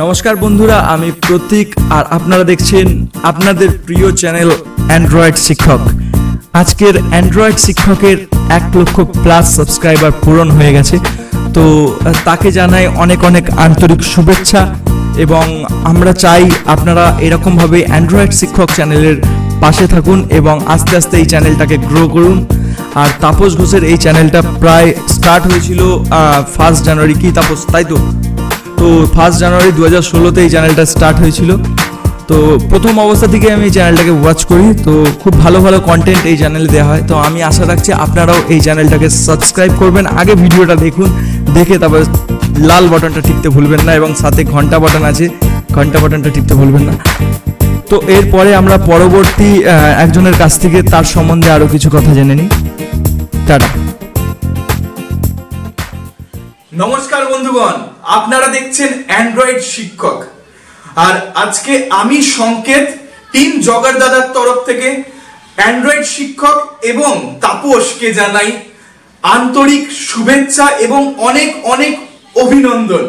নমস্কার বন্ধুরা, আমি প্রতীক আর আপনারা দেখছেন আপনাদের প্রিয় চ্যানেল অ্যান্ড্রয়েড শিক্ষক। আজকের অ্যান্ড্রয়েড শিক্ষকের 1 লক্ষ প্লাস সাবস্ক্রাইবার পূরণ হয়ে গেছে, তো তাকে জানাই অনেক অনেক আন্তরিক শুভেচ্ছা এবং আমরা চাই আপনারা এরকমভাবে অ্যান্ড্রয়েড শিক্ষক চ্যানেলের পাশে থাকুন এবং আস্তে আস্তে এই চ্যানেলটাকে গ্রো করুন। আর তাপস ঘোষের এই চ্যানেলটা প্রায় স্টার্ট হয়েছিল 1 জানুয়ারি, কি তাপস, তাই তো? 1 জানুয়ারি 2016-তে এই চ্যানেলটা স্টার্ট হয়েছিল। তো প্রথম অবস্থা থেকে আমি এই চ্যানেলটাকে ওয়াচ করি, তো খুব ভালো ভালো কন্টেন্ট এই চ্যানেলে দেওয়া হয়। তো আমি আশা রাখছি আপনারাও এই চ্যানেলটাকে সাবস্ক্রাইব করবেন। আগে ভিডিওটা দেখুন, দেখে তারপর লাল বাটনটা টিপতে ভুলবেন না এবং সাথে ঘন্টা বাটন আছে, ঘন্টা বাটনটা টিপতে ভুলবেন না। তো এরপরে আমরা পরবর্তী একজনের কাছ থেকে তার সম্বন্ধে আরও কিছু কথা জেনে নিই। টাটা। নমস্কার বন্ধুগণ, আপনারা দেখছেন অ্যান্ড্রয়েড শিক্ষক। আর আজকে আমি সংকেত, টিম জগার দাদার তরফ থেকে অ্যান্ড্রয়েড শিক্ষক এবং তাপসকে জানাই আন্তরিক শুভেচ্ছা এবং অনেক অনেক অভিনন্দন।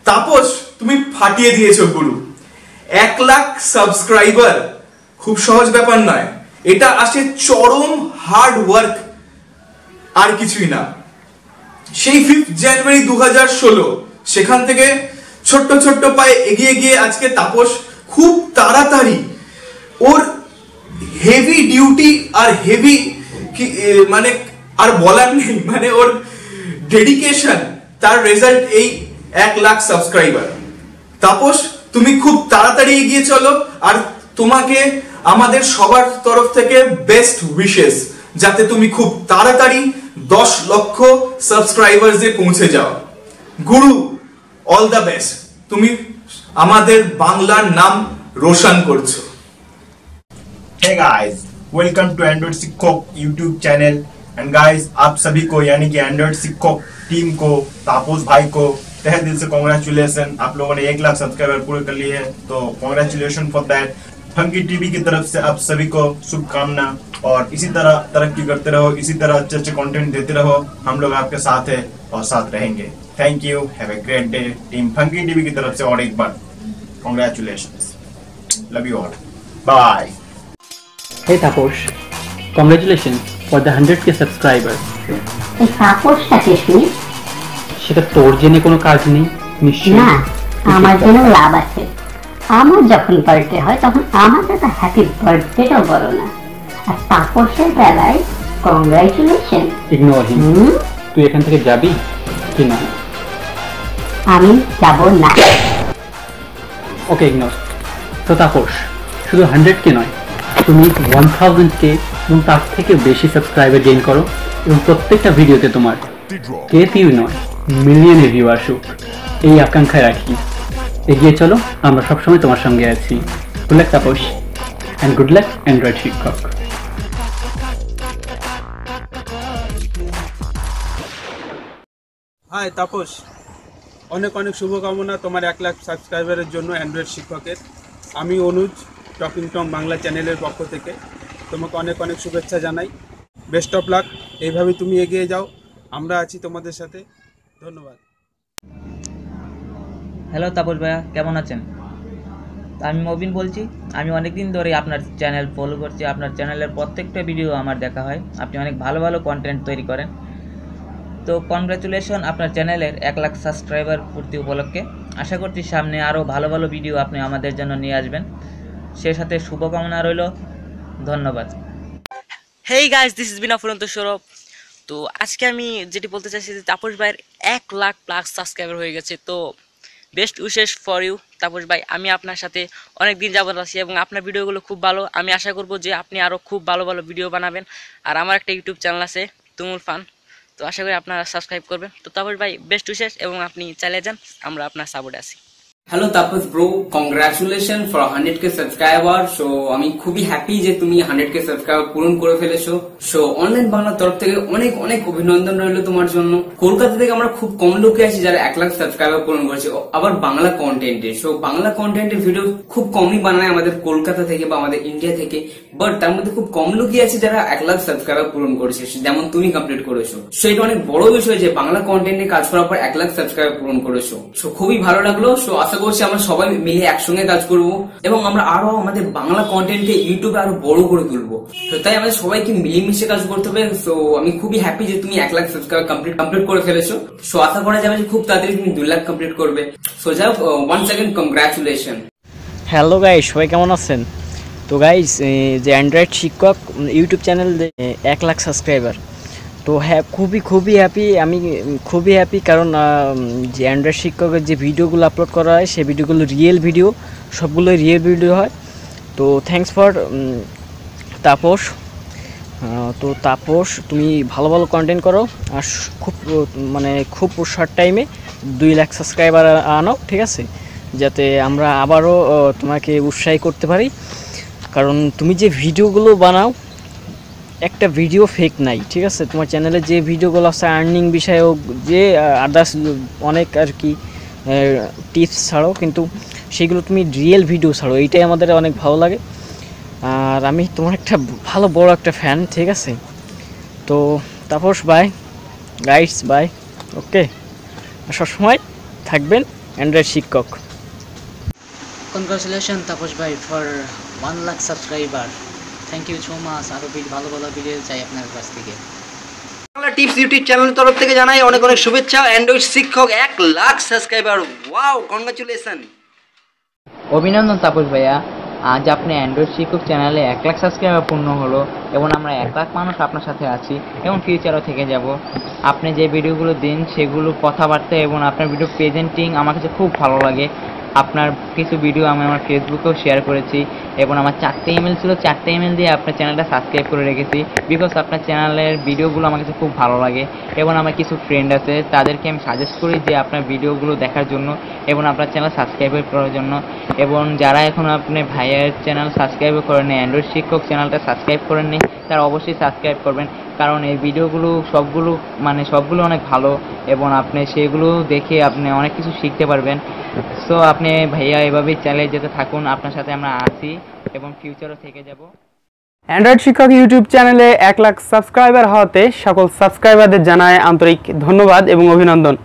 তাপস, তুমি ফাটিয়ে দিয়েছো গুরু। 1 লাখ সাবস্ক্রাইবার খুব সহজ ব্যাপার নয়, এটা আসে চরম হার্ড ওয়ার্ক, আর কিছুই না। সেই 5 জানুয়ারি 2016 সেখান থেকে ছোট্ট ছোট্ট পায়ে এগিয়ে গিয়ে আজকে তাপস খুব তাড়াতাড়ি ওর হেভি ডিউটি আর হেভি মানে আর বলার নেই, মানে ওর ডেডিকেশন, তার রেজাল্ট এই 1 লাখ সাবস্ক্রাইবার। তাপস, তুমি খুব তাড়াতাড়ি এগিয়ে চলো আর তোমাকে আমাদের সবার তরফ থেকে বেস্ট উইশেস, যাতে তুমি খুব তাড়াতাড়ি 10 লক্ষ সাবস্ক্রাইবার্সে পৌঁছে যাও। গুরু, অল দ্য বেস্ট, তুমি আমাদের বাংলার নাম रोशन করছো। Hey guys, welcome to Android शिक्षक YouTube चैनल। एंड गाइस, आप सभी को यानी कि एंड्रॉइड शिक्षक टीम को, तापस भाई को तहे दिल से कांग्रेचुलेशन। आप लोगों ने 1 लाख सब्सक्राइबर पूरे कर लिए हैं, तो congratulation for that. Funky TV की तरफ से आप सभी को शुभकामना और इसी तरह तरक्की करते रहो, इसी तरह अच्छे अच्छे कंटेंट देते रहो। हम लोग आपके साथ है और साथ रहेंगे। Thank you, have a great day. Team funky TV की तरफ से और एक बार congratulations, love you all, bye. Hey Taposh, congratulations for the 100k subscriber. এই তাপসটাকে শুনি, সেটা তোর জেনে কোনো কাজ নেই নিশ্চয়ই? না, আমার জন্য লাভ আছে। আমার যখন বার্থডে হয় তখন আমাকে তো হ্যাপি বার্থডেটাও বলো না, আর তাপসের বেলায় কংগ্রাচুলেশন। ইগনোর হিম। তুই এখান থেকে যাবি কি না? আমি যাব না। ওকে, ইগনোর। তো তাপস, শুধু 100k নয়, তুমি 1000k এবং তার থেকে বেশি সাবস্ক্রাইবার গেইন করো এবং প্রত্যেকটা ভিডিওতে তোমার কে ভিউ নয় মিলিয়নে ভিউ আসুক, এই আকাঙ্ক্ষায় রাখি। এগিয়ে চলো, আমরা সবসময় তোমার সঙ্গে আছি। Good luck Tapas, and good luck Android শিক্ষক। হাই তাপস, অনেক অনেক শুভকামনা তোমার 1 লাখ সাবস্ক্রাইবারের জন্য অ্যান্ড্রয়েড শিক্ষকের। আমি অনুজ, টকিং টম বাংলা চ্যানেলের পক্ষ থেকে তোমাকে অনেক অনেক শুভেচ্ছা জানাই। বেস্ট অফ লাক, এইভাবে তুমি এগিয়ে যাও, আমরা আছি তোমাদের সাথে। ধন্যবাদ। হ্যালো তাপস ভাইয়া, কেমন আছেন? আমি মবিন বলছি। আমি অনেকদিন ধরে আপনার চ্যানেল ফলো করছি, আপনার চ্যানেলের প্রত্যেকটা ভিডিও আমার দেখা হয়। আপনি অনেক ভালো ভালো কন্টেন্ট তৈরি করেন। তো কনগ্রাচুলেশন আপনার চ্যানেলের 1 লাখ সাবস্ক্রাইবার পূর্তি উপলক্ষে। আশা করছি সামনে আরও ভালো ভালো ভিডিও আপনি আমাদের জন্য নিয়ে আসবেন, সে সাথে শুভকামনা রইল। ধন্যবাদ। হেই গাইস, দিস ইজ বিনা ফুরন্ত সৌরভ। তো আজকে আমি যেটি বলতে চাইছি যে তাপস ভাইয়ের 1 লাখ প্লাস সাবস্ক্রাইবার হয়ে গেছে। তো best wishes for you Tapas ভাই। আমি আপনার সাথে অনেক দিন যাবত আছি এবং আপনার ভিডিওগুলো খুব ভালো। আমি আশা করব যে আপনি আরও খুব ভালো ভালো ভিডিও বানাবেন। আর আমার একটা ইউটিউব চ্যানেল আছে, তুমুল ফান, তো আশা করি আপনারা সাবস্ক্রাইব করবেন। তো তাপস ভাই, বেস্ট উইশেস এবং আপনি চালিয়ে যান, আমরা আপনার সাপোর্টে আছি। Hello Tapas bro, congratulation for 100k subscriber. So আমি খুবই হ্যাপি যে তুমি 100k সাবস্ক্রাইবার পূরণ করে ফেলেছো। সো অনলাইন বাংলার তরফ থেকে অনেক অনেক অভিনন্দন রইল তোমার জন্য। কলকাতা থেকে আমরা খুব কম লোকে আছি যারা 1 লাখ সাবস্ক্রাইবার পূরণ করেছে, আবার বাংলা কন্টেন্টে। সো বাংলা কন্টেন্টের ভিডিও খুব কমই বানায় আমাদের কলকাতা থেকে বা আমাদের ইন্ডিয়া থেকে, বাট তার মধ্যে খুব কম লোকই আছে যারা 1 লাখ সাবস্ক্রাইবার পূরণ করেছে, যেমন তুমি কমপ্লিট করেছো। সো এটা অনেক বড় বিষয় যে বাংলা কন্টেন্টে কাজ করার পর 1 লাখ সাবস্ক্রাইবার পূরণ করেছো। সো খুবই ভালো লাগলো। সো আশা করছি আমরা সবাই মিলে একসঙ্গে কাজ করব এবং আমরা আরো আমাদের বাংলা কন্টেন্টকে ইউটিউবে আরো বড় করে তুলবো। তো তাই আমাদের সবাইকে মিলেমিশে কাজ করতে হবে। সো আমি খুবই হ্যাপি যে তুমি 1 লাখ সাবস্ক্রাইবার কমপ্লিট করে ফেলেছো। সো আশা করা যাবে যে খুব তাড়াতাড়ি তুমি 2 লাখ কমপ্লিট করবে। সো যাই হোক, once again congratulation. Hello guys, সবাই কেমন আছেন? তো গাইস, যে অ্যান্ড্রয়েড শিক্ষক ইউটিউব চ্যানেল 1 লাখ সাবস্ক্রাইবার, তো হ্যাঁ খুবই হ্যাপি। আমি খুবই হ্যাপি কারণ যে অ্যান্ড্রয়েড শিক্ষকের যে ভিডিওগুলো আপলোড করা হয় সেই ভিডিওগুলো রিয়েল ভিডিও, সবগুলোই রিয়েল ভিডিও হয়। তো থ্যাঙ্কস ফর তাপস। তো তাপস, তুমি ভালো ভালো কন্টেন্ট করো আর খুব শর্ট টাইমে 2 লাখ সাবস্ক্রাইবার আনো, ঠিক আছে? যাতে আমরা আবারও তোমাকে উৎসাহী করতে পারি, কারণ তুমি যে ভিডিওগুলো বানাও একটা ভিডিও ফেক নাই, ঠিক আছে? তোমার চ্যানেলে যে ভিডিওগুলো আছে আর্নিং বিষয়ে হোক, যে আদার্স অনেক আর কি টিপস ছাড়ো, কিন্তু সেগুলো তুমি রিয়েল ভিডিও ছাড়ো, এইটাই আমাদের অনেক ভালো লাগে। আর আমি তোমার একটা ভালো বড় একটা ফ্যান, ঠিক আছে? তো Tapas bye, guys bye, okay? সবসময় থাকবেন অ্যান্ড্রয়েড শিক্ষক। কনগ্রাচুলেশন তাপস ভাই for 1 lakh subscriber. Thank you so much. আরও ভালো ভালো ভিডিও চাই আপনার কাছ থেকে। বাংলা টিপস ইউটিউব চ্যানেলের তরফ থেকে জানাই অনেক অনেক শুভেচ্ছা। অ্যান্ড্রয়েড শিক্ষক 1 লাখ সাবস্ক্রাইবার, ওয়াও, কনগ্রাচুলেশন। অভিনন্দন তাপস ভাইয়া, আজ আপনি অ্যান্ড্রয়েড শিক্ষক চ্যানেলে 1 লাখ সাবস্ক্রাইবার পূর্ণ হলো এবং আমরা 1 লাখ মানুষ আপনার সাথে আছি এবং ফিউচারও থেকে যাব। আপনি যে ভিডিওগুলো দিন সেগুলো কথাবার্তা এবং আপনার ভিডিও প্রেজেন্টিং আমার কাছে খুব ভালো লাগে। আপনার কিছু ভিডিও আমি আমার ফেসবুকেও শেয়ার করেছি এবং আমার 4টে ইমেল ছিল, 4টে ইমেল দিয়ে আপনার চ্যানেলটা সাবস্ক্রাইব করে রেখেছি, বিকজ আপনার চ্যানেলের ভিডিওগুলো আমার কাছে খুব ভালো লাগে। এবং আমার কিছু ফ্রেন্ড আছে, তাদেরকে আমি সাজেস্ট করি যে আপনার ভিডিওগুলো দেখার জন্য এবং আপনার চ্যানেল সাবস্ক্রাইব করার জন্য। এবং যারা এখন আপনি ভাইয়ের চ্যানেল সাবস্ক্রাইব করেননি, অ্যান্ড্রয়েড শিক্ষক চ্যানেলটা সাবস্ক্রাইব করেননি, তারা অবশ্যই সাবস্ক্রাইব করবেন, কারণ এই ভিডিওগুলো সবগুলো অনেক ভালো এবং আপনি সেগুলো দেখে আপনি অনেক কিছু শিখতে পারবেন। সো আপনি ভাইয়া এভাবেই চালিয়ে যেতে থাকুন, আপনার সাথে আমরা আছি এবং ফিউচারও থেকে যাব। অ্যান্ড্রয়েড শিক্ষক ইউটিউব চ্যানেলে 1 লাখ সাবস্ক্রাইবার হওয়াতে সকল সাবস্ক্রাইবারদের জানায় আন্তরিক ধন্যবাদ এবং অভিনন্দন।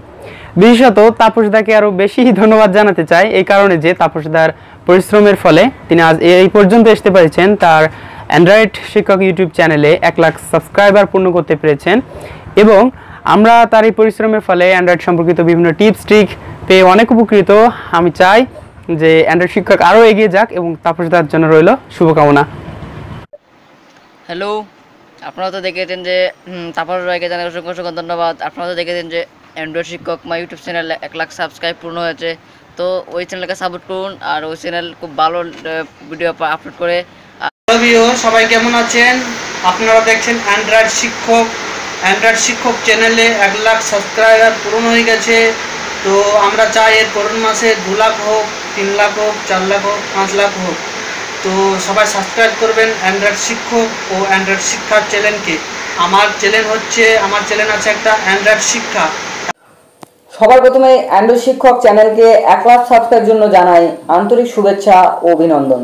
বিশেষত তাপসদাকে আরও বেশি ধন্যবাদ জানাতে চাই, এই কারণে যে তাপসদার পরিশ্রমের ফলে তিনি আজ এই পর্যন্ত আসতে পেরেছেন, তার অ্যান্ড্রয়েড শিক্ষক ইউটিউব চ্যানেলে 1 লাখ সাবস্ক্রাইবার পূর্ণ করতে পেরেছেন। এবং আমরা তার এই পরিশ্রমের ফলে অ্যান্ড্রয়েড সম্পর্কিত বিভিন্ন টিপস ট্রিক পেয়ে অনেক উপকৃত। আমি চাই যে অ্যান্ড্রয়েড শিক্ষক আরও এগিয়ে যাক এবং তাপসদার জন্য রইল শুভকামনা। হ্যালো, আপনারা তো দেখেছেন যে তাপস ভাইকে জানাই অসংখ্য ধন্যবাদ। আপনারা তো দেখেছেন যে অ্যান্ড্রয়েড শিক্ষক my YouTube channel 1 lakh subscribe পূর্ণ হয়েছে। তো ওই চ্যানেলকে সাপোর্ট করুন, আর ওই চ্যানেল খুব ভালো ভিডিও আপলোড করে। সবাই কেমন আছেন? আপনারা দেখছেন অ্যান্ড্রয়েড শিক্ষক চ্যানেলে 1 লাখ সাবস্ক্রাইবার পূরণ হয়ে গেছে। তো আমরা চাই এর পরের মাসে 2 লাখ হোক, 3 লাখ হোক, 4 লাখ হোক, 5 লাখ হোক। তো সবাই সাবস্ক্রাইব করবেন অ্যান্ড্রয়েড শিক্ষক ও অ্যান্ড্রয়েড শিক্ষার চ্যানেলকে। আমার চ্যানেল আছে একটা অ্যান্ড্রয়েড শিক্ষা। সবার প্রথমে অ্যান্ড্রয়েড শিক্ষক চ্যানেলকে 1 লাখ সাবস্ক্রাইবের জন্য জানাই আন্তরিক শুভেচ্ছা ও অভিনন্দন।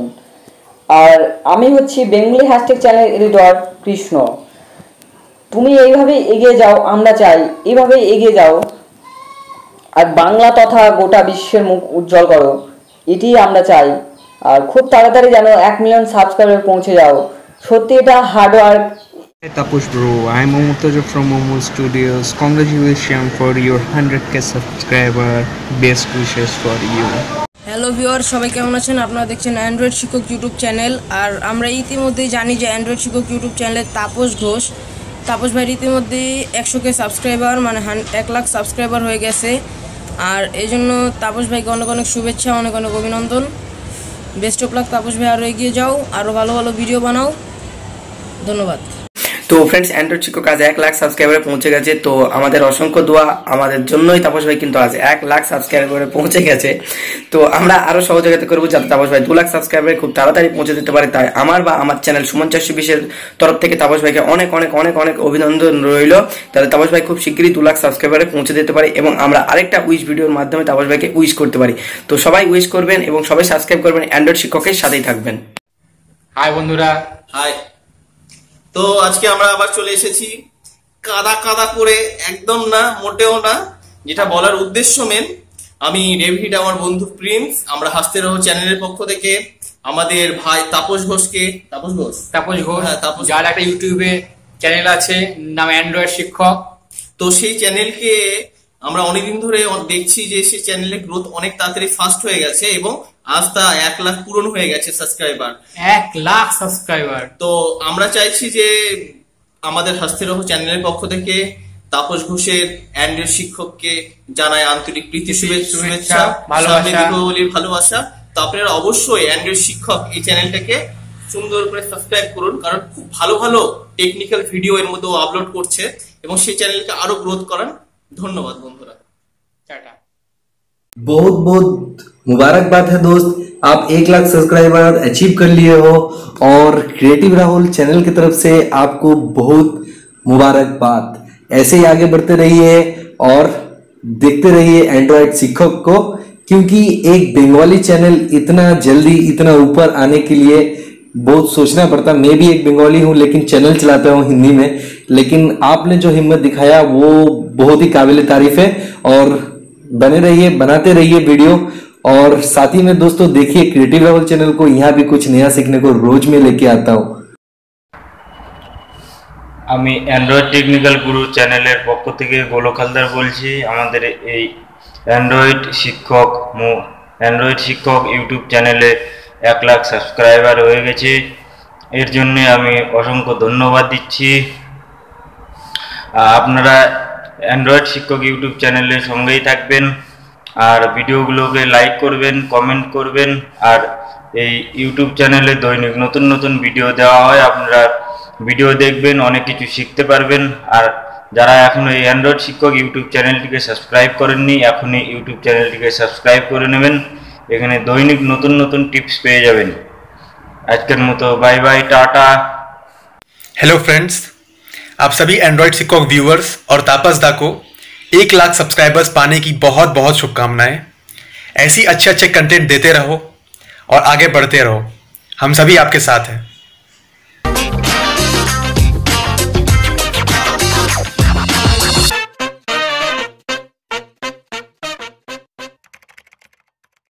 আর আমি হচ্ছি Bengali hashtag channel editor Krishna. তুমি এইভাবেই এগিয়ে যাও, আমরা চাই এইভাবেই এগিয়ে যাও আর বাংলা তথা গোটা বিশ্বের মুখ উজ্জ্বল করো, এটি আমরা চাই। আর খুব তাড়াতাড়ি যেন 1 মিলিয়ন সাবস্ক্রাইবার পৌঁছে যাও। সত্যি এটা hard work. Hey Tapush bro, I'm Mumtaja from Momo Studios. Congratulations for your 100k subscriber. Best wishes for you. Hello viewer, সবাই কেমন আছেন? আপনারা দেখছেন অ্যান্ড্রয়েড শিক্ষক ইউটিউব চ্যানেল। আর আমরা ইতিমধ্যেই জানি যে অ্যান্ড্রয়েড শিক্ষক ইউটিউব চ্যানেলে তাপস ভাইয়ের ইতিমধ্যেই 100k সাবস্ক্রাইবার, মানে 1 লাখ সাবস্ক্রাইবার হয়ে গেছে। আর এই জন্য তাপস ভাইকে অনেক অনেক শুভেচ্ছা, অনেক অনেক অভিনন্দন। বেস্ট অফ লাক তাপস ভাই, আরও এগিয়ে যাও, আরও ভালো ভালো ভিডিও বানাও। ধন্যবাদ। তো ফ্রেন্ডস, অ্যান্ড্রয়েড শিক্ষক আজ 1 লাখ সাবস্ক্রাইবারে পৌঁছে গেছে। তো আমাদের অসংখ্য দোয়া আমাদের জন্যই তাপস ভাই কিন্তু আজ 1 লাখ সাবস্ক্রাইবারে পৌঁছে গেছে। তো আমরা আরো সহযোগিতা করবো যাতে তাপস ভাই 2 লাখ সাবস্ক্রাইবারে খুব তাড়াতাড়ি পৌঁছে দিতে পারে। তাই আমার চ্যানেল সুমন 420 তরফ থেকে তাপস ভাইকে অনেক অনেক অনেক অনেক অভিনন্দন রইল। তাহলে তাপস ভাই খুব শীঘ্রই 2 লাখ সাবস্ক্রাইবারে পৌঁছে দিতে পারে এবং আমরা আরেকটা উইশ ভিডিওর মাধ্যমে তাপস ভাইকে উইশ করতে পারি। তো সবাই উইশ করবেন এবং সবাই সাবস্ক্রাইব করবেন, অ্যান্ড্রয়েড শিক্ষকের সাথেই থাকবেন। হাই বন্ধুরা, হাই। তো আজকে আমরা আবার চলে এসেছি কাদা করে, একদম না, মোটেও না। যেটা বলার উদ্দেশ্য মেন, আমি ডেভিড, আমার বন্ধু প্রিন্স, আমরা হাসতে রহো চ্যানেলের পক্ষ থেকে আমাদের ভাই তাপস ঘোষকে, তাপস ঘোষ, হ্যাঁ, যার একটা ইউটিউবে চ্যানেল আছে নাম অ্যান্ড্রয়েড শিক্ষক। তো সেই চ্যানেলকে আমরা অনেকদিন ধরে দেখছি যে সেই চ্যানেলের গ্রোথ অনেক তাড়াতাড়ি ফাস্ট হয়ে গেছে এবং আজ তা 1 লাখ পূরণ হয়ে গেছে সাবস্ক্রাইবার। 1 লাখ সাবস্ক্রাইবার। তো আমরা চাইছি যে আমাদের হাসতে রহো চ্যানেলের পক্ষ থেকে তাপস ঘোষের অ্যান্ড্রয়েড শিক্ষককে জানায় আন্তরিক প্রীতি শুভেচ্ছা, দীপাবলির ভালোবাসা। তো আপনারা অবশ্যই অ্যান্ড্রয়েড শিক্ষক এই চ্যানেলটাকে সুন্দর করে সাবস্ক্রাইব করুন, কারণ খুব ভালো ভালো টেকনিক্যাল ভিডিও এর মধ্যে আপলোড করছে এবং সেই চ্যানেলকে আরো গ্রোথ করান। ধন্যবাদ বন্ধুরা, টাটা। बहुत बहुत मुबारकबाद है दोस्त, आप 1 लाख सब्सक्राइबर अचीव कर लिए हो और क्रिएटिव राहुल चैनल की तरफ से आपको बहुत मुबारकबाद। ऐसे ही आगे बढ़ते रहिए और देखते रहिए एंड्रॉयड शिक्षक को, क्योंकि एक बंगाली चैनल इतना जल्दी इतना ऊपर आने के लिए बहुत सोचना पड़ता। मैं भी एक बंगाली हूँ लेकिन चैनल चलाता हूँ हिंदी में, लेकिन आपने जो हिम्मत दिखाया वो बहुत ही काबिल तारीफ है। और बने रहिए, बनाते रहिए वीडियो। और साथ ही में दोस्तों देखिए क्रिएटिव राहुल चैनल को, यहाँ भी कुछ नया सीखने को रोज में लेके आता हूँ। আমি অ্যান্ড্রয়েড টেকনিক্যাল গুরু চ্যানেলের পক্ষ থেকে গোলক হালদার বলছি। আমাদের এই অ্যান্ড্রয়েড শিক্ষক ইউটিউব চ্যানেলে 1 লাখ সাবস্ক্রাইবার হয়ে গেছে, এর জন্য আমি অসংখ্য ধন্যবাদ দিচ্ছি। আপনারা অ্যান্ড্রয়েড শিক্ষক ইউটিউব চ্যানেলের সঙ্গেই থাকবেন আর ভিডিওগুলোকে লাইক করবেন, কমেন্ট করবেন। আর এই ইউটিউব চ্যানেলে দৈনিক নতুন নতুন ভিডিও দেওয়া হয়, আপনারা ভিডিও দেখবেন, অনেক কিছু শিখতে পারবেন। আর যারা এখনো এই অ্যান্ড্রয়েড শিক্ষক ইউটিউব চ্যানেলটিকে সাবস্ক্রাইব করেননি, এখনই ইউটিউব চ্যানেলটিকে সাবস্ক্রাইব করে নেবেন, এখানে দৈনিক নতুন নতুন টিপস পেয়ে যাবেন। আজকের মতো bye bye, tata. Hello friends, आप सभी एंड्रॉयड शिक्षक व्यूअर्स और तापस दा को 1 लाख सब्सक्राइबर्स पाने की बहुत बहुत शुभकामनाएं। ऐसी अच्छे अच्छे कंटेंट देते रहो और आगे बढ़ते रहो, हम सभी आपके साथ हैं।